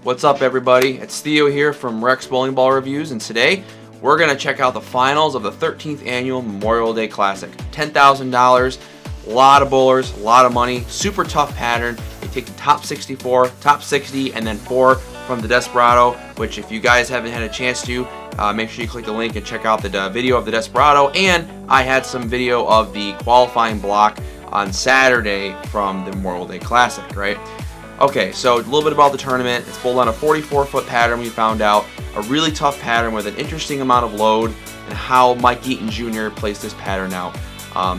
What's up, everybody? It's Theo here from Rex Bowling Ball Reviews, and today we're going to check out the finals of the 13th Annual Memorial Day Classic. $10,000, a lot of bowlers, a lot of money, super tough pattern. They take the top 64, top 60, and then 4 from the Desperado, which if you guys haven't had a chance to, make sure you click the link and check out the video of the Desperado. And I had some video of the qualifying block on Saturday from the Memorial Day Classic, right? Okay, so a little bit about the tournament. It's bowled on a 44-foot pattern, we found out. A really tough pattern with an interesting amount of load, and how Mike Eaton Jr. placed this pattern out.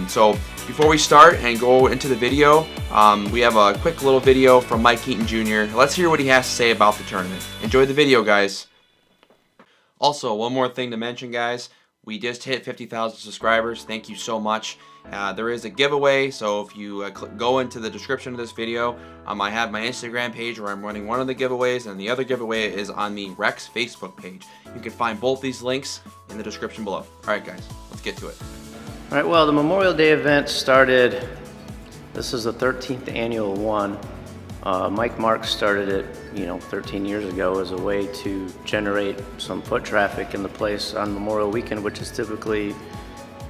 So before we start and go into the video, we have a quick little video from Mike Eaton Jr. Let's hear what he has to say about the tournament. Enjoy the video, guys. Also, one more thing to mention, guys. We just hit 50,000 subscribers. Thank you so much. There is a giveaway, so if you go into the description of this video, I have my Instagram page where I'm running one of the giveaways, and the other giveaway is on the Rex Facebook page. You can find both these links in the description below. Alright guys, let's get to it. Alright, well, the Memorial Day event started, this is the 13th annual one. Mike Marks started it, 13 years ago as a way to generate some foot traffic in the place on Memorial Weekend, which is typically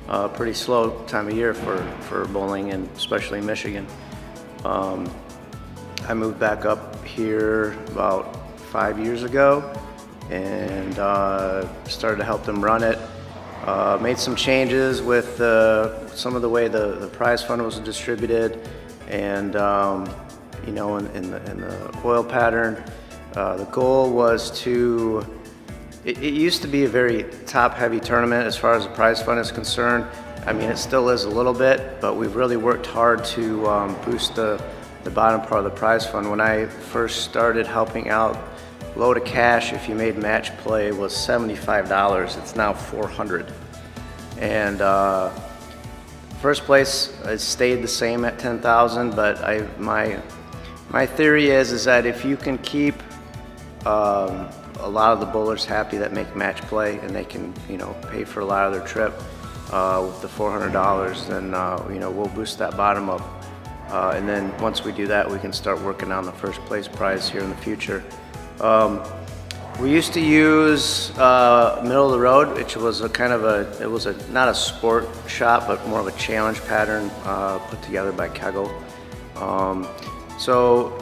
a pretty slow time of year for bowling, and especially Michigan. I moved back up here about 5 years ago and started to help them run it. Made some changes with some of the way the prize fund was distributed, and in the oil pattern. The goal was to, it used to be a very top-heavy tournament as far as the prize fund is concerned. I mean, it still is a little bit, but we've really worked hard to boost the bottom part of the prize fund. When I first started helping out, load of cash if you made match play was $75. It's now $400. And first place has stayed the same at $10,000, but my theory is that if you can keep a lot of the bowlers happy that make match play, and they can pay for a lot of their trip with the $400, then we'll boost that bottom up, and then once we do that, we can start working on the first place prize here in the future. We used to use middle of the road, which was not a sport shot, but more of a challenge pattern put together by Kegel. So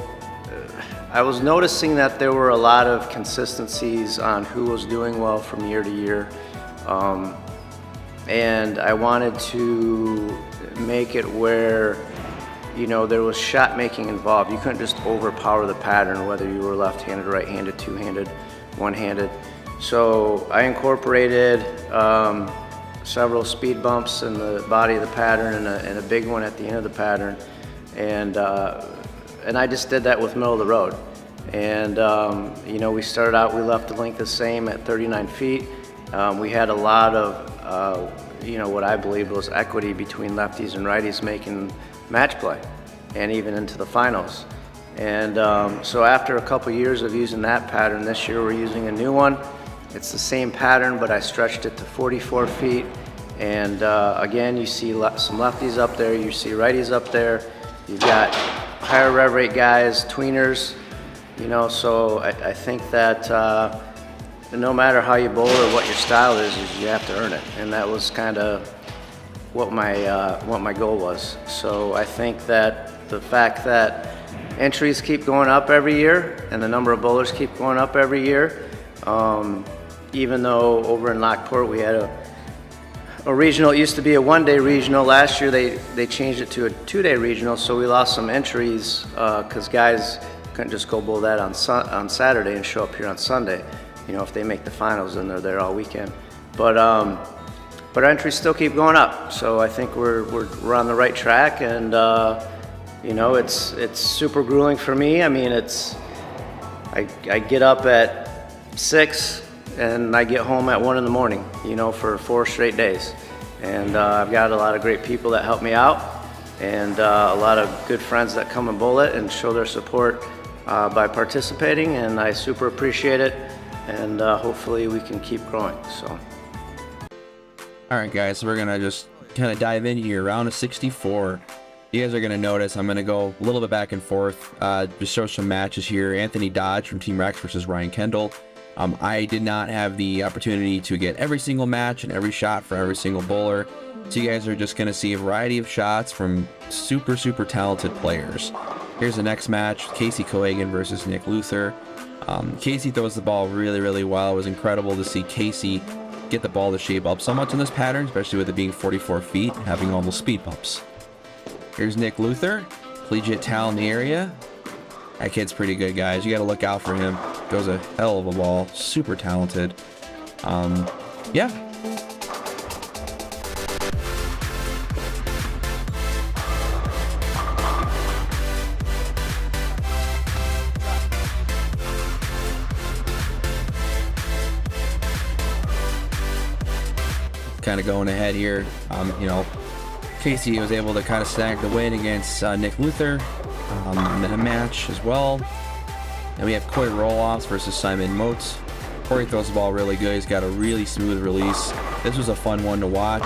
I was noticing that there were a lot of consistencies on who was doing well from year to year, and I wanted to make it where there was shot making involved. You couldn't just overpower the pattern, whether you were left-handed, right-handed, two-handed, one-handed. So I incorporated several speed bumps in the body of the pattern, and a big one at the end of the pattern, and I just did that with middle of the road. And we started out, we left the length the same at 39 feet. We had a lot of what I believe was equity between lefties and righties making match play, and even into the finals. And so after a couple years of using that pattern, this year we're using a new one. It's the same pattern, but I stretched it to 44 feet. And again, you see some lefties up there, you see righties up there. You've got higher rev rate guys, tweeners, so I think that no matter how you bowl or what your style is you have to earn it. And that was kind of what my goal was. So I think that the fact that entries keep going up every year and the number of bowlers keep going up every year, even though over in Lockport we had a regional. It used to be a one-day regional. Last year they changed it to a two-day regional, so we lost some entries because guys couldn't just go bowl that on Saturday and show up here on Sunday. If they make the finals, then they're there all weekend. But our entries still keep going up, so I think we're on the right track. And it's super grueling for me. I mean, I get up at 6 and I get home at 1 in the morning, for 4 straight days. And I've got a lot of great people that help me out, and a lot of good friends that come and bowl it and show their support by participating, and I super appreciate it, and hopefully we can keep growing. So. Alright guys, so we're going to just kind of dive into your round of 64. You guys are going to notice I'm going to go a little bit back and forth, just show some matches here. Anthony Dodge from Team Rex versus Ryan Kendall. I did not have the opportunity to get every single match and every shot for every single bowler. So you guys are just going to see a variety of shots from super, super talented players. Here's the next match, Casey Cohagen versus Nick Luther. Casey throws the ball really, really well. It was incredible to see Casey get the ball to shape up so much in this pattern, especially with it being 44 feet, having all those speed bumps. Here's Nick Luther, collegiate talent in the area. That kid's pretty good, guys. You got to look out for him. Throws a hell of a ball. Super talented. Yeah. Kind of going ahead here. You know, Casey was able to kind of snag the win against Nick Luther in the match as well. And we have Corey Roloffs versus Simon Motes. Corey throws the ball really good. He's got a really smooth release. This was a fun one to watch.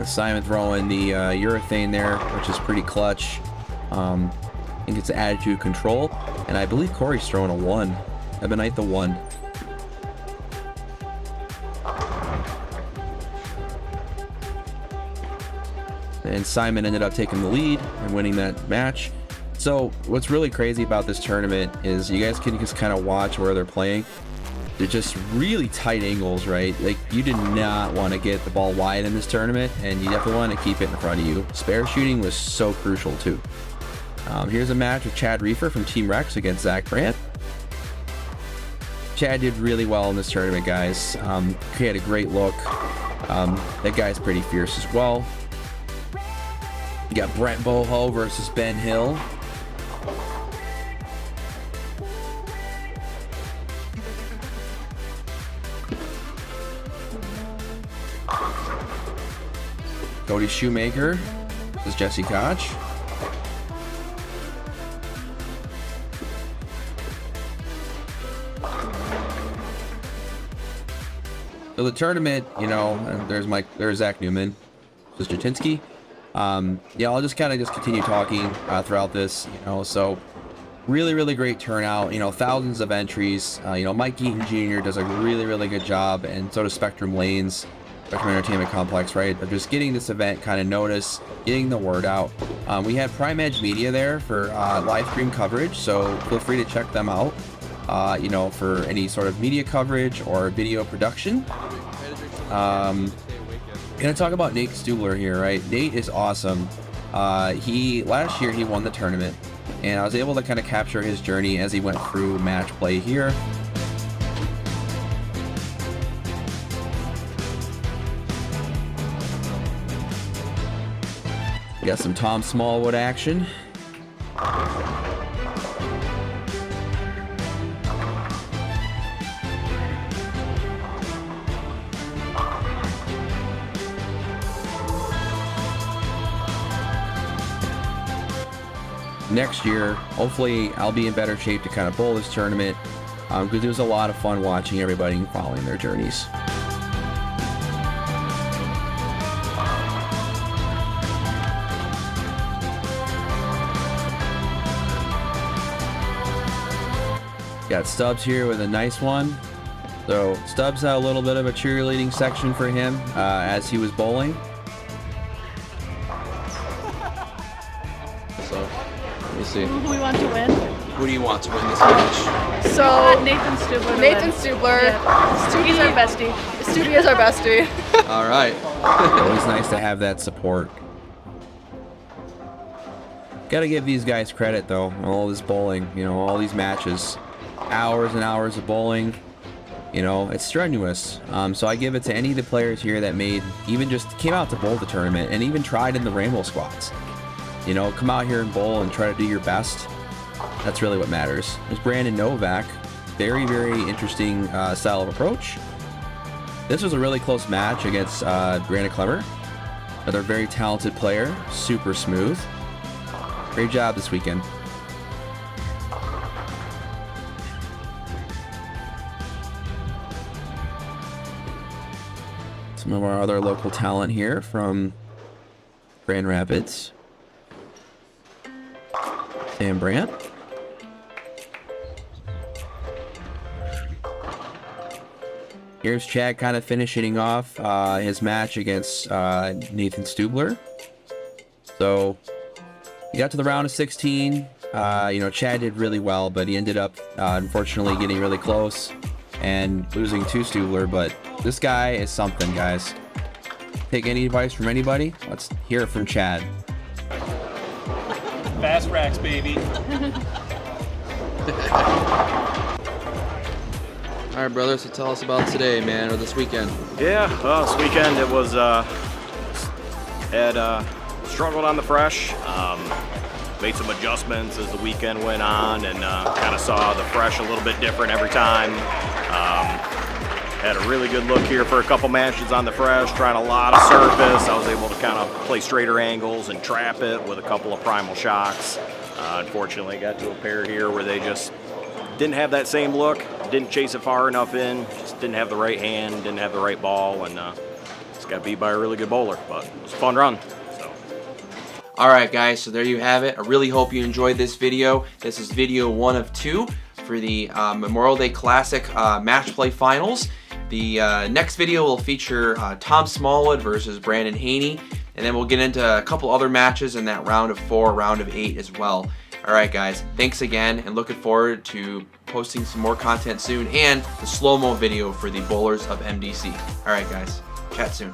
Simon throwing the urethane there, which is pretty clutch. I think it's attitude control. And I believe Corey's throwing a 1. Ebonite the 1. And Simon ended up taking the lead and winning that match. So what's really crazy about this tournament is you guys can just kind of watch where they're playing. They're just really tight angles, right? Like, you did not want to get the ball wide in this tournament, and you definitely want to keep it in front of you. Spare shooting was so crucial too. Here's a match with Chad Reefer from Team Rex against Zach Brandt. Chad did really well in this tournament, guys. He had a great look. That guy's pretty fierce as well. You got Brent Boho versus Ben Hill. Cody Shoemaker versus Jesse Koch. So the tournament, you know, there's Zach Newman, Sister Tinsky. Yeah, I'll just kind of continue talking throughout this, you know. So really, really great turnout, you know, thousands of entries. You know, Mike Eaton Jr. does a really, really good job, and so does Spectrum Lanes, Spectrum Entertainment Complex, right? Of just getting this event kind of noticed, getting the word out. We had Prime Edge Media there for live stream coverage, so feel free to check them out. You know, for any sort of media coverage or video production. Gonna talk about Nate Stubler here, right? Nate is awesome. Last year he won the tournament, and I was able to kind of capture his journey as he went through match play here. Got some Tom Smallwood action. Next year, hopefully I'll be in better shape to kind of bowl this tournament, because it was a lot of fun watching everybody and following their journeys. Got Stubbs here with a nice one. So Stubbs had a little bit of a cheerleading section for him as he was bowling. So let me see. Who do we want to win? Who do you want to win this match? So Nathan Stubler. Nathan Stubler. Yeah. He's our bestie. Stubby is our bestie. All right. Always nice to have that support. Gotta give these guys credit though, all this bowling, you know, all these matches. Hours and hours of bowling, you know, it's strenuous. So I give it to any of the players here that came out to bowl the tournament and even tried in the rainbow squats. You know, come out here and bowl and try to do your best. That's really what matters. There's Brandon Novak. Very, very interesting style of approach. This was a really close match against Brandon Clemmer. Another very talented player, super smooth. Great job this weekend. Some of our other local talent here from Grand Rapids. Sam Brandt. Here's Chad kind of finishing off his match against Nathan Stubler. So he got to the round of 16. You know, Chad did really well, but he ended up unfortunately getting really close and losing to Stubler. But this guy is something, guys. Take any advice from anybody? Let's hear it from Chad. Fast racks, baby. All right, brother, so tell us about today, man, or this weekend. Yeah, well, this weekend it was, struggled on the fresh, made some adjustments as the weekend went on, and kind of saw the fresh a little bit different every time. Had a really good look here for a couple matches on the fresh, trying a lot of surface. I was able to kind of play straighter angles and trap it with a couple of primal shocks. Unfortunately, got to a pair here where they just didn't have that same look, didn't chase it far enough in, just didn't have the right hand, didn't have the right ball, and just got beat by a really good bowler, but it was a fun run. So. All right, guys, so there you have it. I really hope you enjoyed this video. This is video 1 of 2 for the Memorial Day Classic match play finals. The next video will feature Tom Smallwood versus Brandon Haney, and then we'll get into a couple other matches in that round of 4, round of 8 as well. All right, guys, thanks again, and looking forward to posting some more content soon, and the slow-mo video for the bowlers of MDC. All right, guys, chat soon.